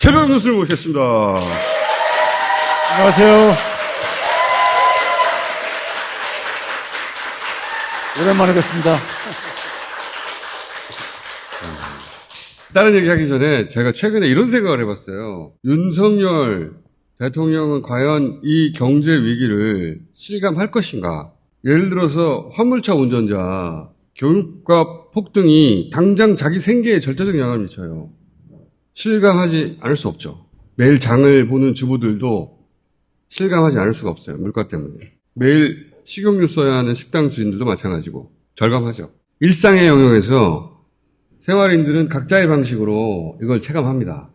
새벽 뉴스를 모셨습니다. 안녕하세요. 오랜만에 뵙습니다. 다른 얘기 하기 전에 제가 최근에 이런 생각을 해봤어요. 윤석열 대통령은 과연 이 경제 위기를 실감할 것인가? 예를 들어서 화물차 운전자, 교육과 폭등이 당장 자기 생계에 절대적 영향을 미쳐요. 실감하지 않을 수 없죠. 매일 장을 보는 주부들도 실감하지 않을 수가 없어요. 물가 때문에. 매일 식용유 써야 하는 식당 주인들도 마찬가지고 절감하죠. 일상의 영역에서 생활인들은 각자의 방식으로 이걸 체감합니다.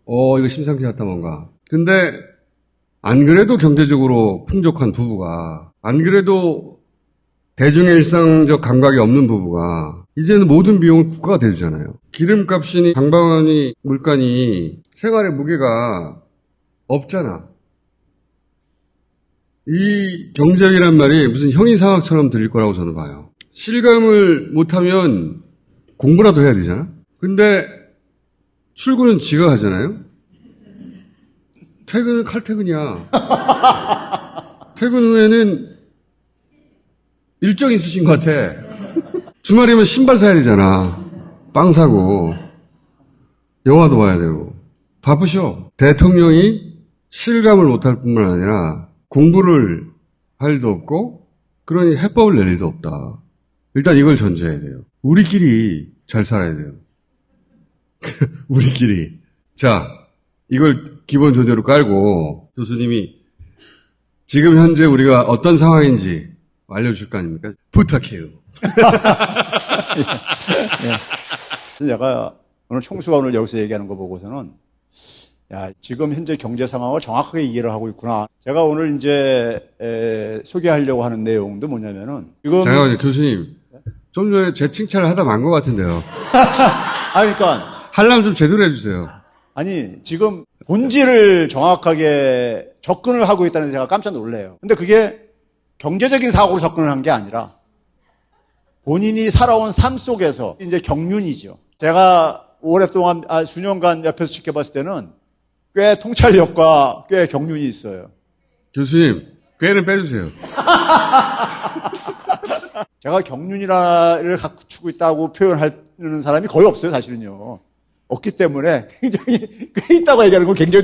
이거 심상치 않다 뭔가. 근데 안 그래도 경제적으로 풍족한 부부가, 안 그래도 대중의 일상적 감각이 없는 부부가 이제는 모든 비용을 국가가 대주잖아요. 기름값이니 장바구니 물가니 생활의 무게가 없잖아. 이 경제학이란 말이 무슨 형이상학처럼 들릴 거라고 저는 봐요. 실감을 못하면 공부라도 해야 되잖아. 근데 출근은 지가 하잖아요. 퇴근은 칼퇴근이야. 퇴근 후에는 일정이 있으신 것 같아. 주말이면 신발 사야 되잖아. 빵 사고 영화도 봐야 되고 바쁘셔. 대통령이 실감을 못할 뿐만 아니라 공부를 할 일도 없고 그러니 해법을 낼 일도 없다. 일단 이걸 전제해야 돼요. 우리끼리 잘 살아야 돼요. 우리끼리. 자, 이걸 기본 전제로 깔고 교수님이 지금 현재 우리가 어떤 상황인지 알려줄 거 아닙니까? 부탁해요. 예. 제가 오늘 총수가 오늘 여기서 얘기하는 거 보고서는 야, 지금 현재 경제 상황을 정확하게 이해를 하고 있구나. 제가 오늘 이제 소개하려고 하는 내용도 뭐냐면은 지금 잠깐만요, 교수님. 좀 전에 제 칭찬을 하다 만 것 같은데요. 그러니까 하려면 좀 제대로 해주세요. 아니 지금 본질을 정확하게 접근을 하고 있다는 데 제가 깜짝 놀래요. 근데 그게 경제적인 사고로 접근을 한 게 아니라 본인이 살아온 삶 속에서 이제 경륜이죠. 제가 오랫동안 수년간 옆에서 지켜봤을 때는 꽤 통찰력과 꽤 경륜이 있어요. 교수님, 꾀는 빼주세요. 제가 경륜이를 갖추고 있다고 표현하는 사람이 거의 없어요, 사실은요. 없기 때문에 굉장히 꽤 있다고 얘기하는 건 굉장히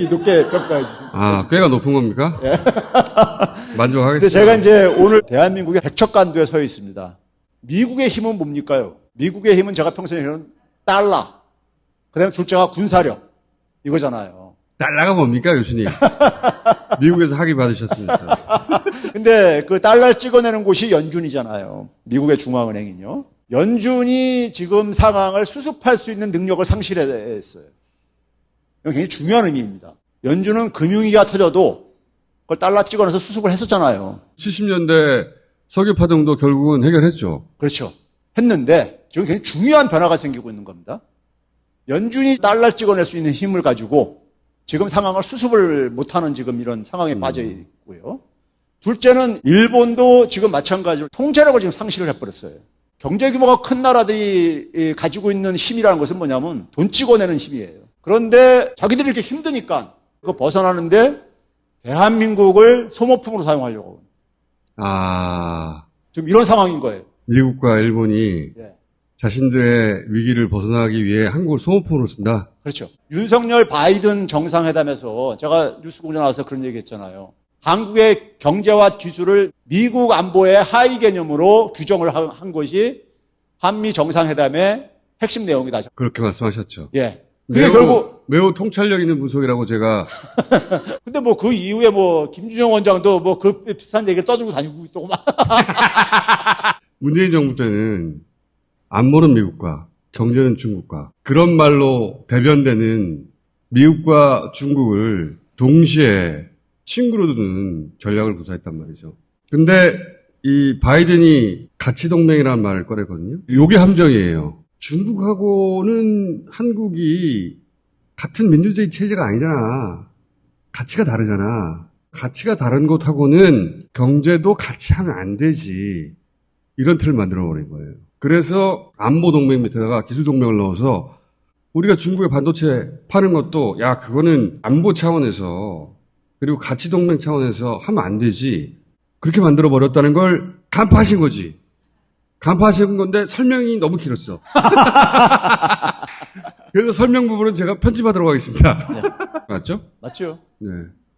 높게 평가해 주십니다. 아, 꾀가 높은 겁니까? 예. 만족하겠습니다. 근데 제가 이제 오늘 대한민국의 백척간두에 서 있습니다. 미국의 힘은 뭡니까요? 미국의 힘은 제가 평소에 얘기하는 달러, 그 다음에 둘째가 군사력, 이거잖아요. 달러가 뭡니까, 교수님? 미국에서 학위 받으셨으면서. 근데 그 달러를 찍어내는 곳이 연준이잖아요. 미국의 중앙은행은요. 연준이 지금 상황을 수습할 수 있는 능력을 상실했어요. 이건 굉장히 중요한 의미입니다. 연준은 금융위기가 터져도 그걸 달러 찍어내서 수습을 했었잖아요. 70년대 석유파동도 결국은 해결했죠. 그렇죠. 했는데 지금 굉장히 중요한 변화가 생기고 있는 겁니다. 연준이 달러를 찍어낼 수 있는 힘을 가지고 지금 상황을 수습을 못하는 지금 이런 상황에 빠져 있고요. 둘째는 일본도 지금 마찬가지로 통제력을 지금 상실을 해버렸어요. 경제 규모가 큰 나라들이 가지고 있는 힘이라는 것은 뭐냐면 돈 찍어내는 힘이에요. 그런데 자기들이 이렇게 힘드니까 그거 벗어나는데 대한민국을 소모품으로 사용하려고. 지금 이런 상황인 거예요. 미국과 일본이 자신들의 위기를 벗어나기 위해 한국을 소모품으로 쓴다? 그렇죠. 윤석열 바이든 정상회담에서 제가 뉴스공장 나와서 그런 얘기 했잖아요. 한국의 경제와 기술을 미국 안보의 하위 개념으로 규정을 한 것이 한미 정상회담의 핵심 내용이다. 그렇게 말씀하셨죠. 예. 그게 결국 매우 통찰력 있는 분석이라고 제가. 근데 뭐 그 이후에 뭐 김준영 원장도 뭐 그 비슷한 얘기를 떠들고 다니고 있고 막. 문재인 정부 때는 안보는 미국과 경제는 중국과 그런 말로 대변되는 미국과 중국을 동시에 친구로 두는 전략을 구사했단 말이죠. 근데 이 바이든이 가치동맹이라는 말을 꺼냈거든요. 요게 함정이에요. 중국하고는 한국이 같은 민주주의 체제가 아니잖아. 가치가 다르잖아. 가치가 다른 곳하고는 경제도 같이 하면 안 되지. 이런 틀을 만들어버린 거예요. 그래서 안보동맹 밑에다가 기술동맹을 넣어서 우리가 중국에 반도체 파는 것도 야 그거는 안보 차원에서 그리고 가치 동맹 차원에서 하면 안 되지. 그렇게 만들어 버렸다는 걸 간파하신 거지. 간파하신 건데 설명이 너무 길었어. 그래서 설명 부분은 제가 편집하도록 하겠습니다. 네. 맞죠? 맞죠? 네.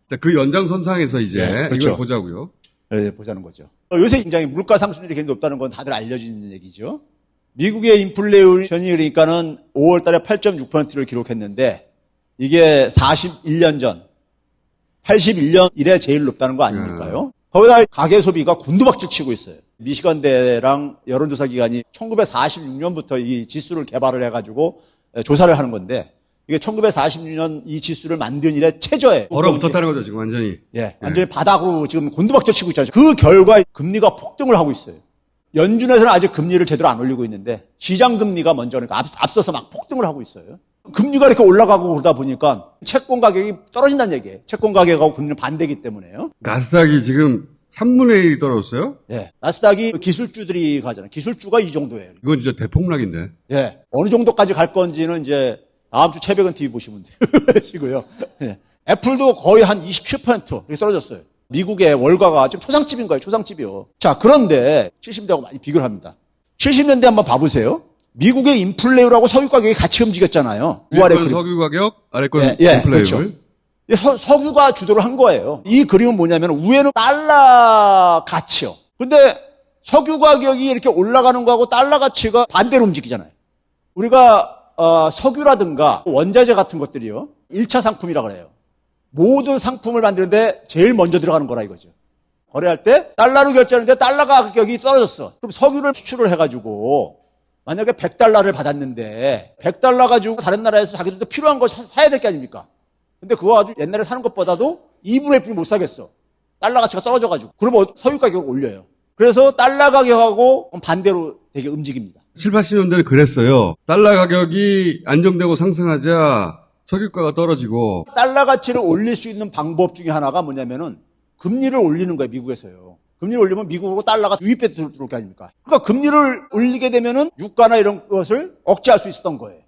자, 그 연장선상에서 이제 네, 그렇죠. 이걸 보자고요. 네, 보자는 거죠. 요새 굉장히 물가 상승률이 굉장히 높다는 건 다들 알려진 얘기죠. 미국의 인플레이션이 그러니까는 5월 달에 8.6%를 기록했는데 이게 41년 전 81년 이래 제일 높다는 거 아닙니까요? 거기다 가계 소비가 곤두박질 치고 있어요. 미시간대랑 여론조사 기관이 1946년부터 이 지수를 개발을 해가지고 조사를 하는 건데 이게 1946년 이 지수를 만든 이래 최저예요. 얼어붙었다는 거죠, 지금 완전히. 예, 완전히 바닥으로 지금 곤두박질 치고 있잖아요. 그 결과 금리가 폭등을 하고 있어요. 연준에서는 아직 금리를 제대로 안 올리고 있는데 시장 금리가 먼저 그러니까 앞서서 막 폭등을 하고 있어요. 금리가 이렇게 올라가고 그러다 보니까 채권 가격이 떨어진다는 얘기예요. 채권 가격하고 금리는 반대이기 때문에요. 나스닥이 지금 3분의 1이 떨어졌어요? 예, 나스닥이 기술주들이 가잖아요. 기술주가 이 정도예요. 이건 진짜 대폭락인데. 예, 어느 정도까지 갈 건지는 이제 다음 주 최백은 TV 보시면 되시고요. 예. 애플도 거의 한 27% 이렇게 떨어졌어요. 미국의 월가가 지금 초상집인 거예요. 초상집이요. 자, 그런데 70년대하고 많이 비교를 합니다. 70년대 한번 봐보세요. 미국의 인플레이율하고 석유 가격이 같이 움직였잖아요. 위에 건 석유 가격, 아래 건 예, 인플레이율. 그렇죠. 석유가 주도를 한 거예요. 이 그림은 뭐냐면 위에는 달러 가치요. 근데 석유 가격이 이렇게 올라가는 거하고 달러 가치가 반대로 움직이잖아요. 우리가 석유라든가 원자재 같은 것들이요. 1차 상품이라고 그래요. 모든 상품을 만드는데 제일 먼저 들어가는 거라 이거죠. 거래할 때 달러로 결제하는데 달러 가격이 떨어졌어. 그럼 석유를 수출을 해가지고 만약에 100달러를 받았는데 100달러 가지고 다른 나라에서 자기들도 필요한 거 사야 될 게 아닙니까? 근데 그거 아주 옛날에 사는 것보다도 2분의 1못 사겠어. 달러 가치가 떨어져가지고. 그러면 석유 가격을 올려요. 그래서 달러 가격하고 반대로 되게 움직입니다. 7, 80년대는 그랬어요. 달러 가격이 안정되고 상승하자 석유가가 떨어지고. 달러 가치를 올릴 수 있는 방법 중에 하나가 뭐냐면은 금리를 올리는 거예요, 미국에서요. 금리를 올리면 미국하고 달러가 유입해 들어올 게 아닙니까? 그러니까 금리를 올리게 되면은 유가나 이런 것을 억제할 수 있었던 거예요.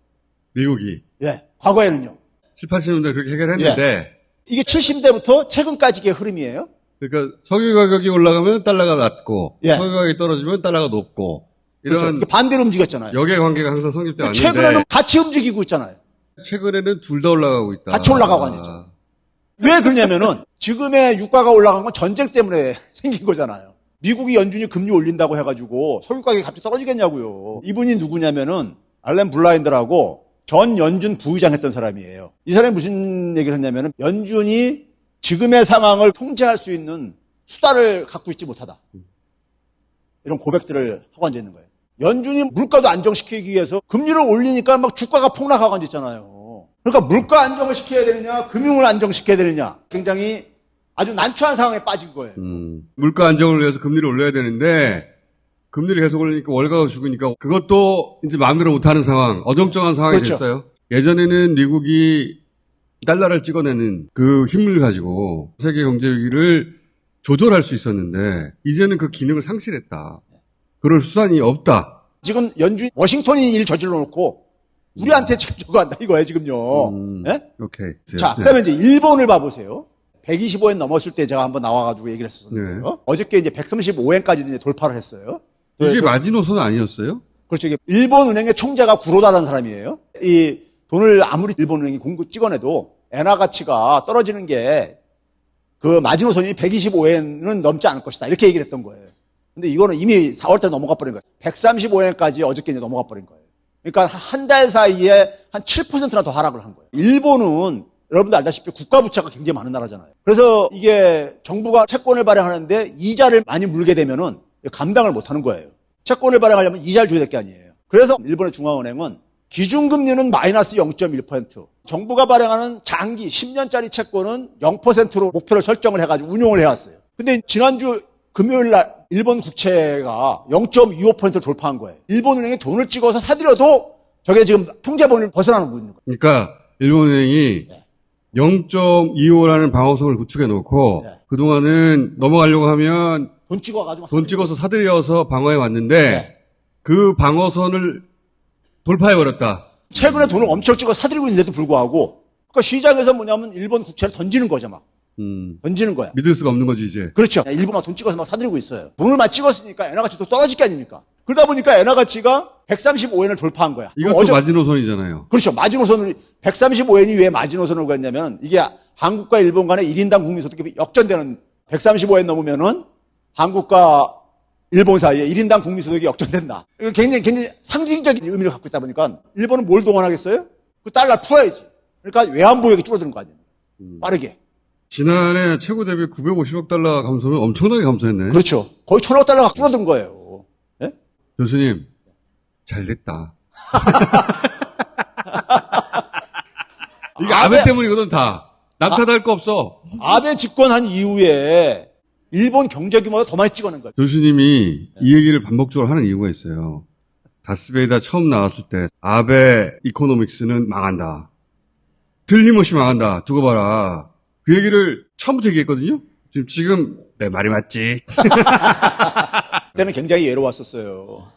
미국이. 예. 과거에는요. 7, 80년대 그렇게 해결했는데. 예. 이게 70대부터 최근까지 이게 흐름이에요. 그러니까 석유 가격이 올라가면 달러가 낮고. 예. 석유 가격이 떨어지면 달러가 높고. 이런 그렇죠. 이게 반대로 움직였잖아요. 역의 관계가 항상 성립돼 왔는데. 최근에는 같이 움직이고 있잖아요. 최근에는 둘 다 올라가고 있다. 같이 올라가고 앉았죠. 왜 그러냐면은 지금의 유가가 올라간 건 전쟁 때문에 생긴 거잖아요. 미국이 연준이 금리 올린다고 해가지고 석유 가격이 갑자기 떨어지겠냐고요. 이분이 누구냐면은 알렌 블라인더라고 전 연준 부의장 했던 사람이에요. 이 사람이 무슨 얘기를 했냐면은 연준이 지금의 상황을 통제할 수 있는 수단을 갖고 있지 못하다. 이런 고백들을 하고 앉아 있는 거예요. 연준이 물가도 안정시키기 위해서 금리를 올리니까 막 주가가 폭락하고 앉았잖아요. 그러니까 물가 안정을 시켜야 되느냐, 금융을 안정시켜야 되느냐, 굉장히 아주 난처한 상황에 빠진 거예요. 물가 안정을 위해서 금리를 올려야 되는데, 금리를 계속 올리니까 월가가 죽으니까 그것도 이제 마음대로 못하는 상황, 어정쩡한 상황이 그렇죠. 됐어요. 예전에는 미국이 달러를 찍어내는 그 힘을 가지고 세계 경제 위기를 조절할 수 있었는데, 이제는 그 기능을 상실했다. 그럴 수단이 없다. 지금 연준 워싱턴이 일 저질러 놓고 우리한테 지금 저거 한다 이거예요 지금요. 네? 오케이. 자, 그다음에 이제 일본을 봐보세요. 125엔 넘었을 때 제가 한번 나와가지고 얘기를 했었는데요. 네. 어저께 이제 135엔까지 이제 돌파를 했어요. 이게 마지노선 아니었어요? 그렇죠. 이게 일본 은행의 총재가 구로다라는 사람이에요. 이 돈을 아무리 일본 은행이 공급 찍어내도 엔화 가치가 떨어지는 게 그 마지노선이 125엔은 넘지 않을 것이다. 이렇게 얘기를 했던 거예요. 근데 이거는 이미 4월 때 넘어가 버린 거예요. 135엔까지 어저께 이제 넘어가 버린 거예요. 그러니까 한 달 사이에 한 7%나 더 하락을 한 거예요. 일본은 여러분들 알다시피 국가 부채가 굉장히 많은 나라잖아요. 그래서 이게 정부가 채권을 발행하는데 이자를 많이 물게 되면은 감당을 못 하는 거예요. 채권을 발행하려면 이자를 줘야 될 게 아니에요. 그래서 일본의 중앙은행은 기준금리는 마이너스 0.1%, 정부가 발행하는 장기 10년짜리 채권은 0%로 목표를 설정을 해가지고 운용을 해왔어요. 근데 지난주 금요일 날 일본 국채가 0.25%를 돌파한 거예요. 일본 은행이 돈을 찍어서 사들여도 저게 지금 통제본을 벗어나는 거예요. 그러니까 일본은행이 네. 0.25라는 방어선을 구축해 놓고 네. 그동안은 넘어가려고 하면 돈 찍어가지고 돈 찍어서 사들여서 방어해 왔는데 네. 그 방어선을 돌파해 버렸다. 최근에 돈을 엄청 찍어 사들이고 있는데도 불구하고 그러니까 시장에서 뭐냐면 일본 국채를 던지는 거죠 막. 던지는 거야. 믿을 수가 없는 거지 이제. 그렇죠. 일본만 돈 찍어서 막 사들이고 있어요. 돈을 막 찍었으니까 엔화 가치도 떨어질 게 아닙니까? 그러다 보니까 엔화 가치가 135엔을 돌파한 거야. 이것도 마지노선이잖아요. 그렇죠. 마지노선을 135엔이 왜 마지노선으로 갔냐면 이게 한국과 일본 간의 1인당 국민소득이 역전되는 135엔 넘으면은 한국과 일본 사이에 1인당 국민소득이 역전된다. 이거 굉장히 상징적인 의미를 갖고 있다 보니까 일본은 뭘 동원하겠어요? 그 달러 풀어야지. 그러니까 외환보유액이 줄어드는 거 아니에요. 빠르게. 지난해 최고 대비 950억 달러 감소면 엄청나게 감소했네. 그렇죠. 거의 1,000억 달러가 줄어든 거예요. 예? 교수님, 잘 됐다. 이게 아베 때문이거든, 다. 낙타달 거 없어. 아베 집권한 이후에 일본 경제 규모가 더 많이 찍어낸 거예요. 교수님이 이 얘기를 반복적으로 하는 이유가 있어요. 다스베이다 처음 나왔을 때 아베 이코노믹스는 망한다. 틀림없이 망한다. 두고 봐라. 그 얘기를 처음부터 얘기했거든요. 지금 내 말이 맞지. 그때는 굉장히 예로웠었어요.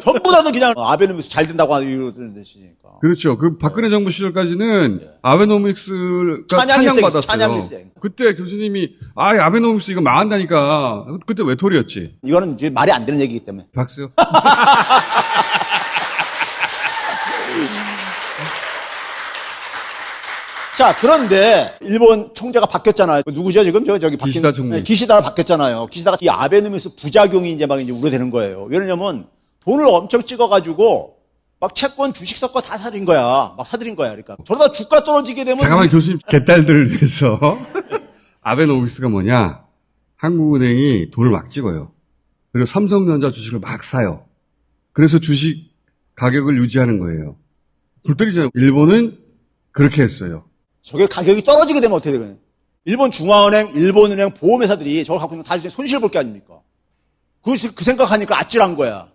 전부 다는 그냥 아베노믹스 잘 된다고 이러는 데시니까. 그렇죠. 그 박근혜 정부 시절까지는 아베노믹스가 찬양받았어요. 찬양일생. 그때 교수님이 아베노믹스 이거 망한다니까. 그때 외톨이였지. 이거는 이제 말이 안 되는 얘기이기 때문에. 박수. 자, 그런데 일본 총재가 바뀌었잖아요. 누구죠 지금? 저기 기시다 총리. 네, 기시다가 바뀌었잖아요. 기시다가 이 아베노믹스 부작용이 이제 막 이제 우려되는 거예요. 왜냐면 돈을 엄청 찍어가지고 막 채권, 주식 섞어 다 사들인 거야. 막 사들인 거야. 그러니까 저러다 주가 떨어지게 되면 잠깐만 교수님 개딸들을 위해서 아베노믹스가 뭐냐? 한국은행이 돈을 막 찍어요. 그리고 삼성전자 주식을 막 사요. 그래서 주식 가격을 유지하는 거예요. 불 때리잖아요. 일본은 그렇게 했어요. 저게 가격이 떨어지게 되면 어떻게 되거든요. 일본 중앙은행, 일본은행, 보험회사들이 저걸 갖고 있는 거 다 손실 볼 게 아닙니까? 그 생각하니까 아찔한 거야.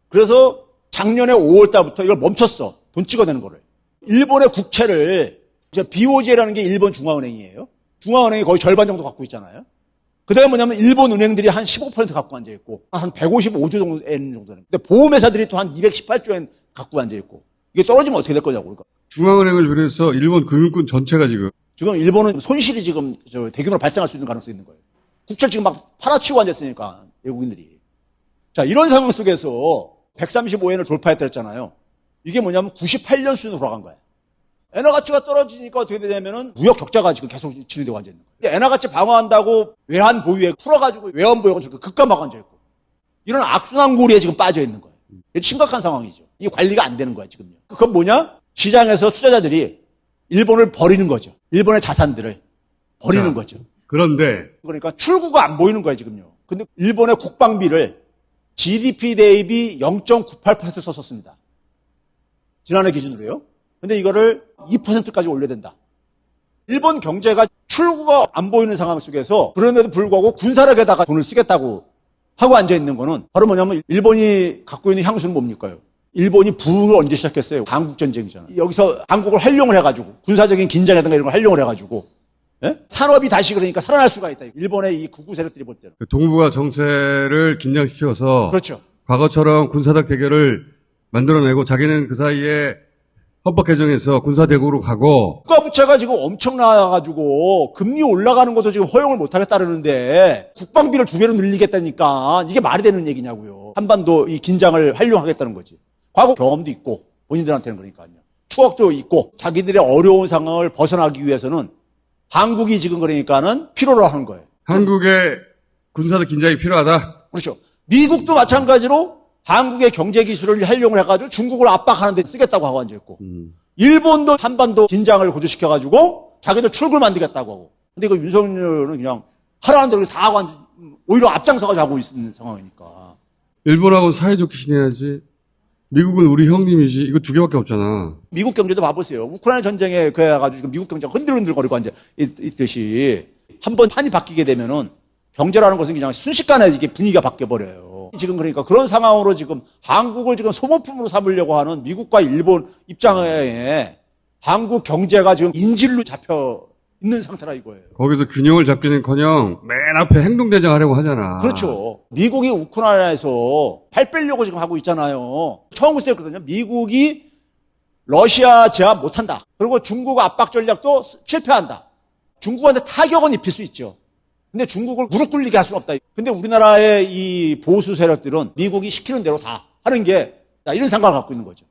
그래서 작년에 5월 달부터 이걸 멈췄어. 돈 찍어내는 거를. 일본의 국채를, BOJ라는 게 일본 중앙은행이에요. 중앙은행이 거의 절반 정도 갖고 있잖아요. 그 다음에 뭐냐면 일본 은행들이 한 15% 갖고 앉아있고, 한 155조 정도 되는 정도는. 근데 보험회사들이 또 한 218조 엔 갖고 앉아있고. 이게 떨어지면 어떻게 될 거냐고. 그러니까. 중앙은행을 비롯해서 일본 금융권 전체가 지금 일본은 손실이 지금 대규모로 발생할 수 있는 가능성이 있는 거예요. 국채를 지금 막 팔아치우고 앉았으니까, 외국인들이. 자, 이런 상황 속에서 135엔을 돌파했다 했잖아요. 이게 뭐냐면 98년 수준으로 돌아간 거예요. 엔화 가치가 떨어지니까 어떻게 되냐면은 무역 적자가 지금 계속 진행되고 앉아있는 거예요. 엔화 가치 방어한다고 외환 보유액 풀어가지고 외환 보유액은 저렇게 급감하고 앉아있고. 이런 악순환고리에 지금 빠져있는 거예요. 이게 심각한 상황이죠. 이게 관리가 안 되는 거야, 지금요. 그건 뭐냐? 시장에서 투자자들이 일본을 버리는 거죠. 일본의 자산들을 버리는 거죠. 그런데 그러니까 출구가 안 보이는 거예요, 지금요. 근데 일본의 국방비를 GDP 대비 0.98% 썼었습니다. 지난해 기준으로요. 근데 이거를 2%까지 올려야 된다. 일본 경제가 출구가 안 보이는 상황 속에서 그럼에도 불구하고 군사력에다가 돈을 쓰겠다고 하고 앉아있는 거는 바로 뭐냐면 일본이 갖고 있는 향수는 뭡니까요? 일본이 부를 언제 시작했어요? 한국전쟁이잖아요. 여기서 한국을 활용을 해가지고 군사적인 긴장이라든가 이런 걸 활용을 해가지고 예? 산업이 다시 그러니까 살아날 수가 있다. 일본의 이 극우 세력들이 볼 때는. 동북아 정세를 긴장시켜서 그렇죠. 과거처럼 군사적 대결을 만들어내고 자기는 그 사이에 헌법 개정에서 군사대국으로 가고 국가부채가 지금 엄청나가지고 금리 올라가는 것도 지금 허용을 못하겠다는데 국방비를 2배로 늘리겠다니까 이게 말이 되는 얘기냐고요. 한반도 이 긴장을 활용하겠다는 거지. 과거 경험도 있고 본인들한테는 그러니까요. 추억도 있고 자기들의 어려운 상황을 벗어나기 위해서는 한국이 지금 그러니까는 필요로 하는 거예요. 한국의 군사적 긴장이 필요하다. 그렇죠. 미국도 마찬가지로 한국의 경제 기술을 활용을 해가지고 중국을 압박하는 데 쓰겠다고 하고 앉아있고 일본도 한반도 긴장을 고조시켜가지고 자기들 출구를 만들겠다고 하고 근데 이거 윤석열은 그냥 하라는 대로 다 하고 오히려 앞장서가지고 하고 있는 상황이니까 일본하고 사이좋게 지내야지. 미국은 우리 형님이지. 이거 2개밖에 없잖아. 미국 경제도 봐보세요. 우크라이나 전쟁에 그래가지고 미국 경제가 흔들흔들거리고 앉아 있듯이 한번 판이 바뀌게 되면은 경제라는 것은 그냥 순식간에 이게 분위기가 바뀌어버려요. 지금 그러니까 그런 상황으로 지금 한국을 지금 소모품으로 삼으려고 하는 미국과 일본 입장에 한국 경제가 지금 인질로 잡혀 있는 상태라 이거예요. 거기서 균형을 잡기는커녕 맨 앞에 행동대장 하려고 하잖아. 그렇죠. 미국이 우크라이나에서 팔 빼려고 지금 하고 있잖아요. 처음부터 했거든요. 미국이 러시아 제압 못한다. 그리고 중국 압박 전략도 실패한다. 중국한테 타격은 입힐 수 있죠. 근데 중국을 무릎 꿇리게 할 수는 없다. 근데 우리나라의 이 보수 세력들은 미국이 시키는 대로 다 하는 게 이런 생각을 갖고 있는 거죠.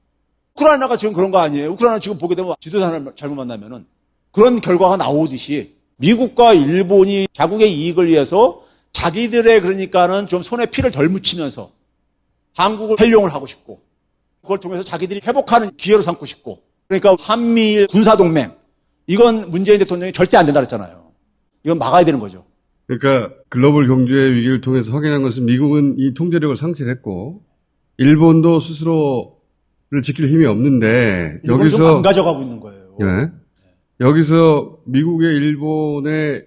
우크라이나가 지금 그런 거 아니에요? 우크라이나 지금 보게 되면 지도자를 잘못 만나면은 그런 결과가 나오듯이 미국과 일본이 자국의 이익을 위해서 자기들의 그러니까는 좀 손에 피를 덜 묻히면서 한국을 활용을 하고 싶고 그걸 통해서 자기들이 회복하는 기회로 삼고 싶고 그러니까 한미일 군사동맹 이건 문재인 대통령이 절대 안 된다 그랬잖아요. 이건 막아야 되는 거죠. 그러니까 글로벌 경제 위기를 통해서 확인한 것은 미국은 이 통제력을 상실했고 일본도 스스로를 지킬 힘이 없는데 여기서 좀 망가져가고 있는 거예요. 네. 여기서 미국의 일본의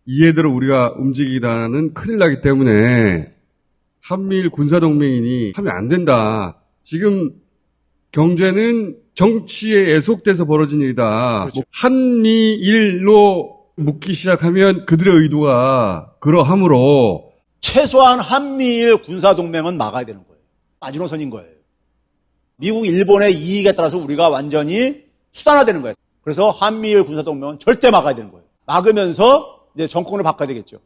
이해대로 우리가 움직이다는 큰일 나기 때문에 한미일 군사동맹이니 하면 안 된다. 지금 경제는 정치에 애속돼서 벌어진 일이다. 그렇죠. 한미일로 묶기 시작하면 그들의 의도가 그러하므로 최소한 한미일 군사동맹은 막아야 되는 거예요. 마지노선인 거예요. 미국, 일본의 이익에 따라서 우리가 완전히 수단화되는 거예요. 그래서 한미일 군사동맹은 절대 막아야 되는 거예요. 막으면서 이제 정권을 바꿔야 되겠죠.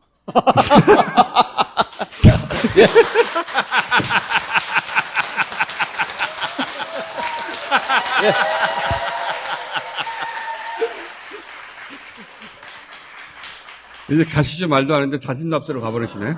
이제 가시죠 말도 안 했는데 자진납세로 가버리시네.